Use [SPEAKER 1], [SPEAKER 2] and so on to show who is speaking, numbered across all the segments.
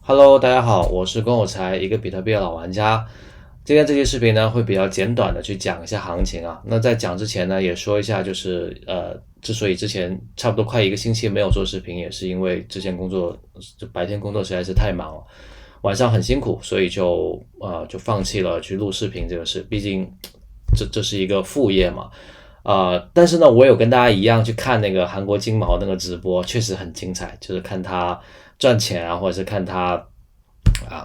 [SPEAKER 1] Hello，大家好，我是龚有才，一个比特币的老玩家。今天这期视频呢，会比较简短的去讲一下行情啊。那在讲之前呢，也说一下，之所以之前差不多快一个星期没有做视频，也是因为之前白天工作实在是太忙了，晚上很辛苦，所以就放弃了去录视频这个事。毕竟这是一个副业嘛。但是呢，我有跟大家一样去看那个韩国金毛那个直播，确实很精彩，就是看他赚钱啊，或者是看他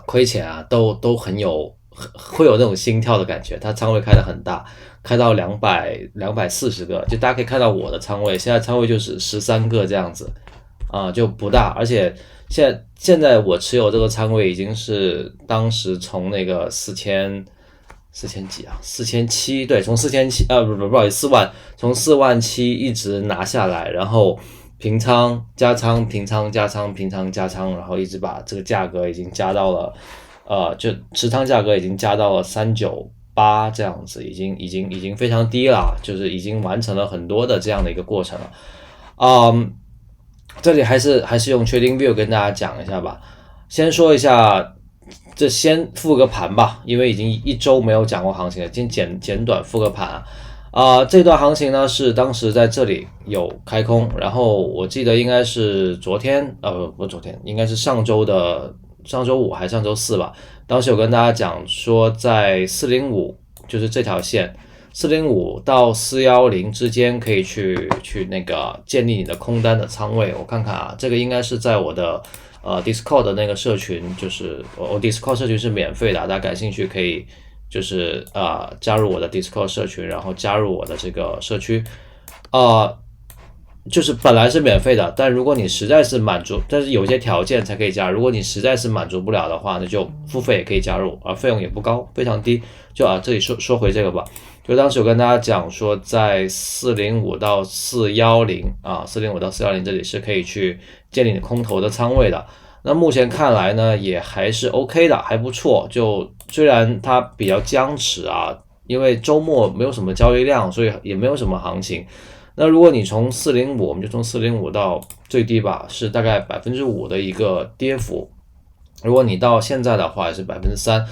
[SPEAKER 1] 亏钱啊，都会有那种心跳的感觉。他仓位开得很大，开到240个，就大家可以看到我的仓位，现在仓位就是13个这样子就不大，而且现在我持有这个仓位已经是当时从那个4000几啊，4700，对，从4700不好意思4万，从47000一直拿下来，然后平仓加仓，平仓加仓，平仓加仓，然后一直把这个价格已经加到了就持仓价格已经加到了398这样子，已经非常低了，就是已经完成了很多的这样的一个过程了。这里还是用 TradingView 跟大家讲一下吧。先说一下，先复个盘吧，因为已经一周没有讲过行情了，今天简短复个盘这段行情呢是当时在这里有开空，然后我记得应该是应该是上周五还是上周四吧。当时有跟大家讲说，在405，就是这条线405到410之间可以去那个建立你的空单的仓位。我看看啊，这个应该是在我的Discord 的那个社群，就是我 Discord 社群是免费的，大家感兴趣可以就是加入我的 Discord 社群，然后加入我的这个社区就是本来是免费的，但如果你实在是但是有些条件才可以加入。如果你实在是满足不了的话，那就付费也可以加入费用也不高，非常低。这里说回这个吧，就当时有跟大家讲说，在405到410405到410这里是可以去建立你空头的仓位的。那目前看来呢，也还是 OK 的，还不错。就虽然它比较僵持因为周末没有什么交易量，所以也没有什么行情。那如果你从405，我们就从405到最低吧，是大概5%的一个跌幅。如果你到现在的话，也是3%。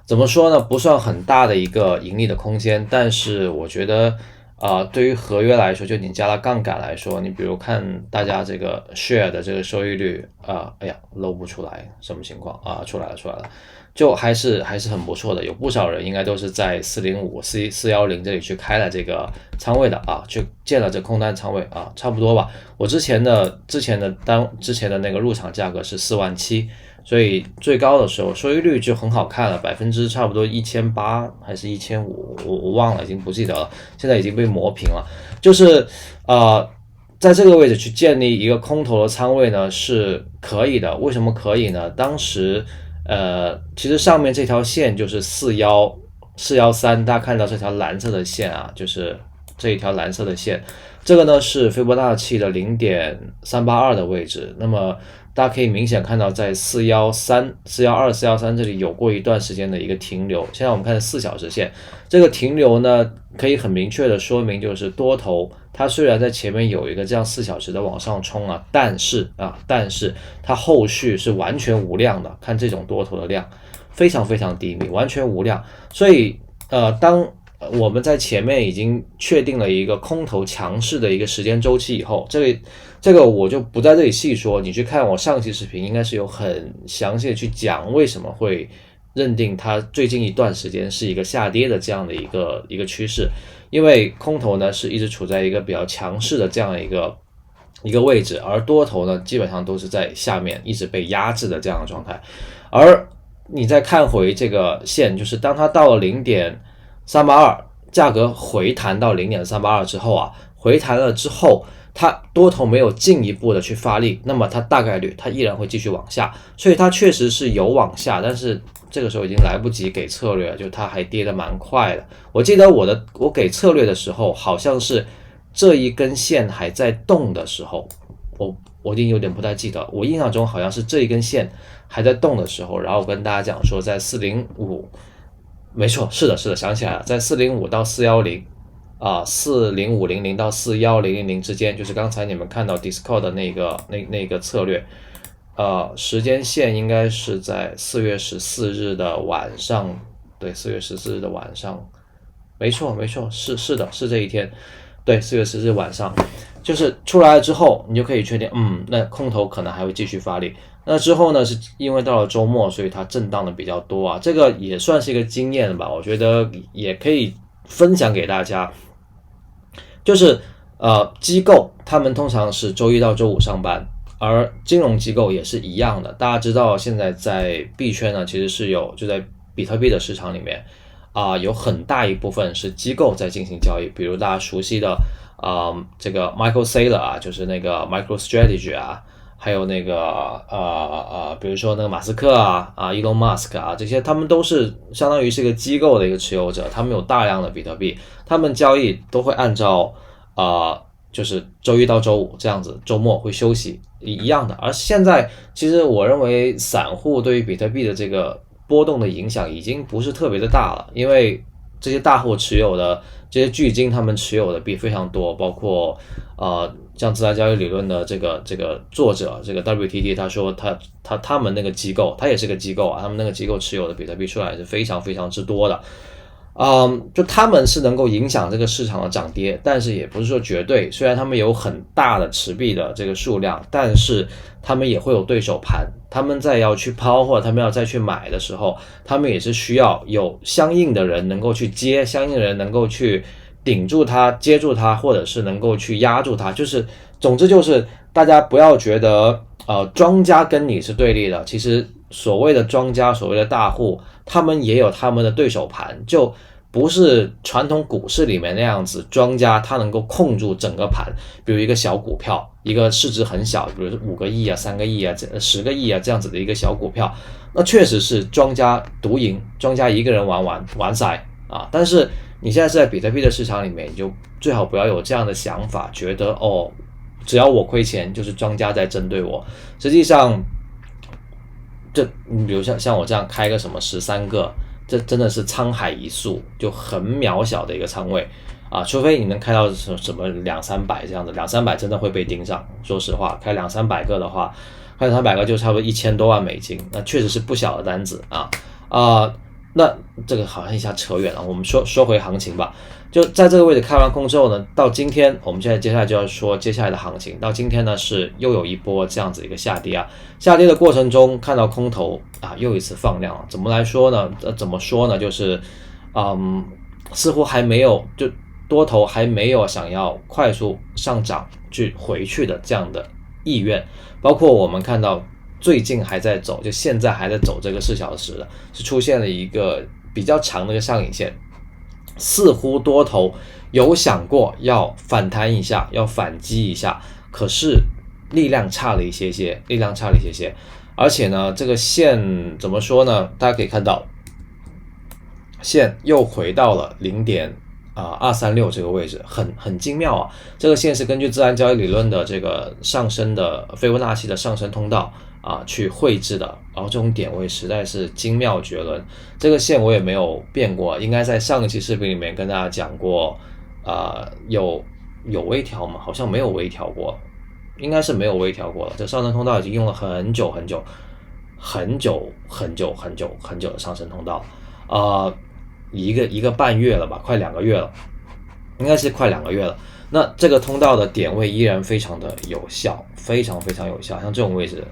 [SPEAKER 1] 怎么说呢？不算很大的一个盈利的空间，但是我觉得对于合约来说，就你加了杠杆来说，你比如看大家这个 share 的这个收益率露不出来，什么情况出来了，就还是很不错的。有不少人应该都是在405、410这里去开了这个仓位的去建了这空单仓位差不多吧。我之前的那个入场价格是47000，所以最高的时候收益率就很好看了，差不多1800还是1500，我忘了，已经不记得了，现在已经被磨平了。就是在这个位置去建立一个空头的仓位呢是可以的。为什么可以呢？当时其实上面这条线就是413，大家看到这条蓝色的线就是这一条蓝色的线，这个呢是斐波那契的0.382的位置。那么大家可以明显看到，在413、413这里有过一段时间的一个停留。现在我们看4小时线，这个停留呢，可以很明确的说明，就是多头它虽然在前面有一个这样4小时的往上冲但是它后续是完全无量的。看这种多头的量，非常非常低迷，完全无量。所以当我们在前面已经确定了一个空头强势的一个时间周期以后，这个我就不在这里细说，你去看我上期视频，应该是有很详细的去讲为什么会认定它最近一段时间是一个下跌的这样的一个趋势。因为空头呢是一直处在一个比较强势的这样的一个位置，而多头呢基本上都是在下面一直被压制的这样的状态。而你再看回这个线，就是当它到了0.382，价格回弹到0.382之后回弹了之后，它多头没有进一步的去发力，那么它大概率它依然会继续往下。所以它确实是有往下，但是这个时候已经来不及给策略了，就它还跌得蛮快的。我记得我给策略的时候，好像是这一根线还在动的时候，我已经有点不太记得，我印象中好像是这一根线还在动的时候，然后我跟大家讲说，在405，没错，是的，想起来了，在405到410。40500到41000之间，就是刚才你们看到 Discord 的那个策略，时间线应该是在4月14日的晚上，对，4月14日的晚上，没错，是的，是这一天，对，4月14日晚上，就是出来了之后，你就可以确定，那空头可能还会继续发力。那之后呢，是因为到了周末，所以它震荡的比较多啊，这个也算是一个经验吧，我觉得也可以分享给大家。就是机构他们通常是周一到周五上班，而金融机构也是一样的。大家知道现在在币圈呢，其实是就在比特币的市场里面有很大一部分是机构在进行交易，比如大家熟悉的这个 Michael Saylor 啊，就是那个 MicroStrategy 啊，还有那个比如说那个马斯克Elon Musk 啊，这些他们都是相当于是一个机构的一个持有者，他们有大量的比特币，他们交易都会按照就是周一到周五这样子，周末会休息一样的。而现在其实我认为散户对于比特币的这个波动的影响已经不是特别的大了，因为这些大户持有的这些巨鲸他们持有的币非常多，包括像自然交易理论的这个作者这个 WTT 他说他们那个机构，他也是个机构他们那个机构持有的比特币数量是非常非常之多的。就他们是能够影响这个市场的涨跌，但是也不是说绝对，虽然他们有很大的持币的这个数量，但是他们也会有对手盘，他们在要去抛或者他们要再去买的时候，他们也是需要有相应的人能够去接，相应的人能够去顶住它，接住它，或者是能够去压住它，就是总之就是大家不要觉得庄家跟你是对立的，其实所谓的庄家，所谓的大户，他们也有他们的对手盘，就不是传统股市里面那样子，庄家他能够控住整个盘，比如一个小股票，一个市值很小，比如5个亿3个亿10个亿这样子的一个小股票，那确实是庄家独赢，庄家一个人玩骰但是你现在是在比特币的市场里面，你就最好不要有这样的想法，觉得只要我亏钱就是庄家在针对我，实际上你比如像我这样开个什么13个，这真的是沧海一粟，就很渺小的一个仓位除非你能开到什么200-300这样子，200-300真的会被盯上。说实话，开200-300个的话，开300个就差不多1000多万美金，那确实是不小的单子那这个好像一下扯远了，我们说回行情吧。就在这个位置开完空之后呢，到今天我们现在接下来就要说接下来的行情。到今天呢是又有一波这样子一个下跌下跌的过程中看到空头又一次放量了。怎么说呢？就是似乎还没有，就多头还没有想要快速上涨去回去的这样的意愿，包括我们看到最近还在走，就现在还在走这个4小时的，是出现了一个比较长的一个上影线，似乎多头有想过要反弹一下，要反击一下，可是力量差了一些些，而且呢，这个线怎么说呢？大家可以看到，线又回到了0.236这个位置，很精妙这个线是根据自然交易理论的这个上升的斐波那契的上升通道去绘制的，然后这种点位实在是精妙绝伦。这个线我也没有变过，应该在上一期视频里面跟大家讲过，有微调吗？好像没有微调过，应该是没有微调过了。这上升通道已经用了很久的上升通道，一个半月了吧，快2个月了，应该是快2个月了。那这个通道的点位依然非常的有效，非常非常有效。像这种位置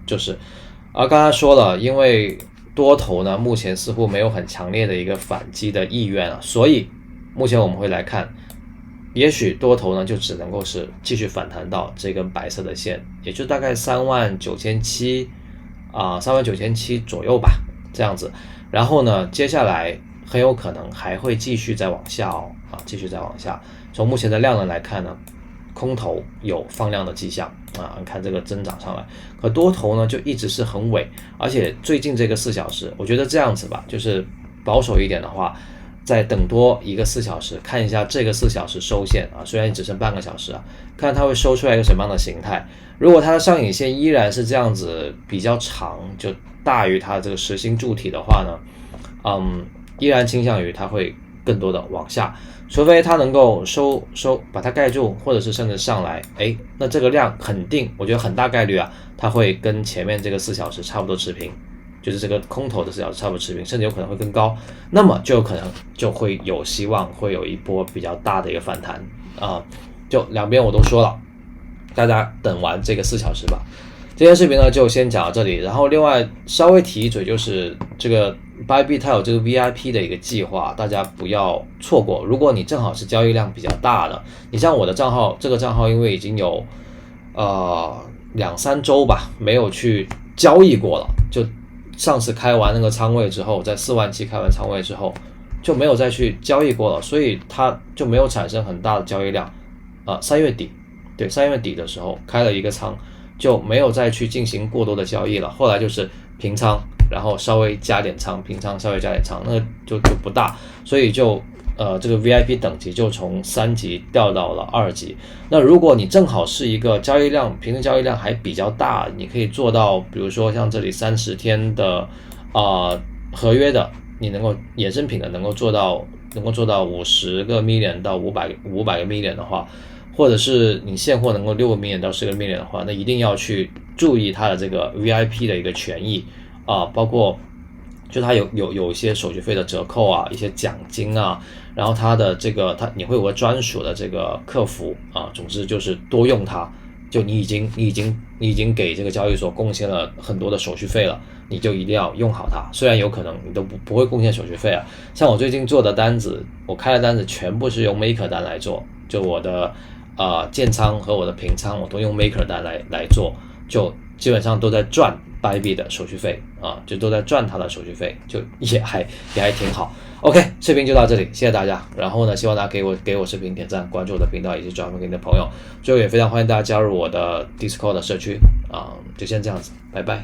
[SPEAKER 1] 就是刚才说了，因为多头呢目前似乎没有很强烈的一个反击的意愿所以目前我们会来看，也许多头呢就只能够是继续反弹到这根白色的线，也就大概39700 39700左右吧，这样子。然后呢，接下来很有可能还会继续再往下继续再往下。从目前的量能来看呢，空头有放量的迹象你看这个增长上来，可多头呢就一直是很萎，而且最近这个4小时，我觉得这样子吧，就是保守一点的话，再等多一个4小时，看一下这个4小时收线虽然只剩半个小时看它会收出来一个什么样的形态。如果它的上影线依然是这样子比较长，就大于它这个实心柱体的话呢，依然倾向于它会更多的往下，除非它能够把它盖住，或者是甚至上来，那这个量肯定，我觉得很大概率啊，它会跟前面这个4小时差不多持平，就是这个空头的4小时差不多持平，甚至有可能会更高，那么就有可能就会有希望会有一波比较大的一个反弹啊，就两边我都说了，大家等完这个4小时吧。这件视频呢就先讲到这里，然后另外稍微提一嘴，就是这个 Bybit 它有这个 VIP 的一个计划，大家不要错过。如果你正好是交易量比较大的，你像我的账号，这个账号因为已经有2-3周吧没有去交易过了，就上次开完那个仓位之后，在4万7开完仓位之后就没有再去交易过了，所以它就没有产生很大的交易量。3月底的时候开了一个仓，就没有再去进行过多的交易了，后来就是平仓，然后稍微加点仓，平仓稍微加点仓，那就不大，所以就这个 VIP 等级就从3级掉到了2级。那如果你正好是一个交易量平均交易量还比较大，你可以做到比如说像这里30天的合约的，你能够衍生品的能够做到50个 million 到500个 million 的话，或者是你现货能够6个 million 到10个 million 的话，那一定要去注意它的这个 VIP 的一个权益包括就它有一些手续费的折扣啊，一些奖金啊，然后它的这个你会有个专属的这个客服总之就是多用它，就你已经给这个交易所贡献了很多的手续费了，你就一定要用好它。虽然有可能你都不会贡献手续费像我最近做的单子，我开的单子全部是用 Maker 单来做，就我的建仓和我的平仓我都用 Maker 单来做，就基本上都在赚 Bybit 的手续费就都在赚它的手续费，就也还挺好。OK， 视频就到这里，谢谢大家。然后呢，希望大家给我视频点赞，关注我的频道，以及转发给你的朋友。最后也非常欢迎大家加入我的 Discord 的社区就先这样子，拜拜。